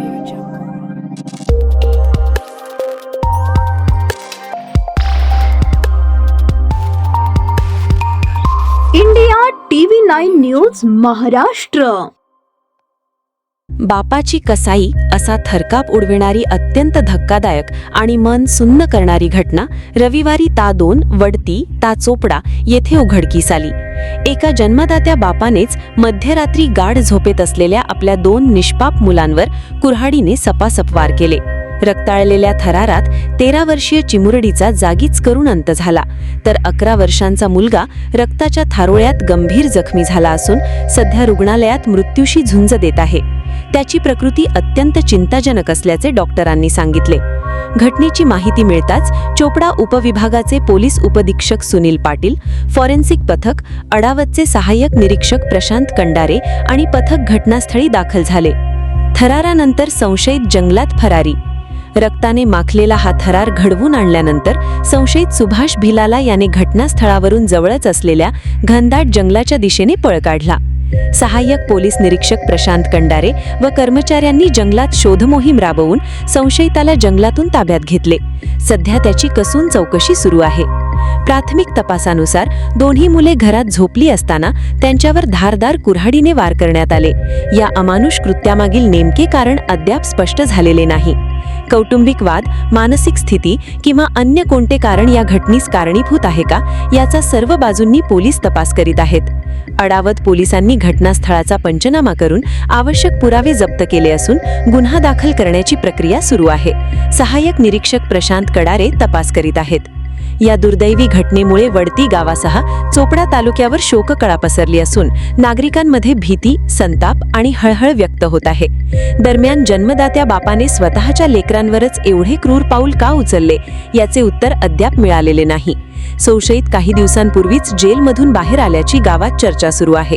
Audio Jungle. India TV9 news Maharashtra. बापाची कसाई असा थरकाप उडविणारी अत्यंत धक्कादायक आणि मन सुन्न करणारी घटना रविवारी ता 2 वडती ता चोपडा येथे उघडकीस आली. एका जन्मदात्या बापानेच मध्यरात्री गाढ झोपेत असलेल्या आपल्या 2 निष्पाप मुलांवर कुऱ्हाडीने सपासप वार केले. रक्ताळलेल्या थरारात 13 वर्षीय चिमुरडीचा जागीच करुण अंत झाला, तर 11 वर्षांचा मुलगा रक्ताच्या थारोळ्यात गंभीर जखमी झाला असून सध्या रुग्णालयात मृत्यूशी झुंज देत आहे. त्याची प्रकृती अत्यंत चिंताजनक असल्याचे डॉक्टरांनी सांगितले. घटनेची माहिती मिळताच चोपडा उपविभागाचे पोलीस उपअधीक्षक सुनील पाटील, फॉरेन्सिक पथक, अडावतचे सहाय्यक निरीक्षक प्रशांत कंडारे आणि पथक घटनास्थळी दाखल झाले. थरारानंतर संशयित जंगलात फरारी. रक्ताने माखलेला हा थरार घडवून आणल्यानंतर संशयित सुभाष भिलाला याने घटनास्थळावरून जवळच असलेल्या घनदाट जंगलाच्या दिशेने पळ काढला. सहाय्यक पोलीस निरीक्षक प्रशांत कंडारे व कर्मचाऱ्यांनी जंगलात शोधमोहीम राबवून संशयिताला जंगलातून ताब्यात घेतले. सध्या त्याची कसून चौकशी सुरू आहे. प्राथमिक तपासानुसार दोन्ही मुले घरात झोपली असताना त्यांच्यावर धारदार कुऱ्हाडीने वार करण्यात आले. या अमानुष कृत्यामागील नेमके कारण अद्याप स्पष्ट झालेले नाही. कौटुंबिक वाद, मानसिक स्थिती किंवा अन्य कोणते कारण या घटनेस कारणीभूत आहे का, याचा सर्व बाजूंनी पोलीस तपास करीत आहेत. अडावत पोलिसांनी घटनास्थळाचा पंचनामा करून आवश्यक पुरावे जप्त केले असून गुन्हा दाखल करण्याची प्रक्रिया सुरू आहे. सहाय्यक निरीक्षक प्रशांत कडारे तपास करीत आहेत. या दुर्दैवी घटनेमुळे वडती गावासह चोपडा तालुक्यावर शोककळा पसरली असून नागरिकांमध्ये भीती, संताप आणि हळहळ व्यक्त होत आहे. दरम्यान जन्मदात्या बापाने स्वतःच्या लेकरांवरच एवढे क्रूर पाऊल का उचलले, याचे उत्तर अद्याप मिळालेले नाही. संशयित काही दिवसांपूर्वीच जेलमधून बाहेर आल्याची गावात चर्चा सुरू आहे.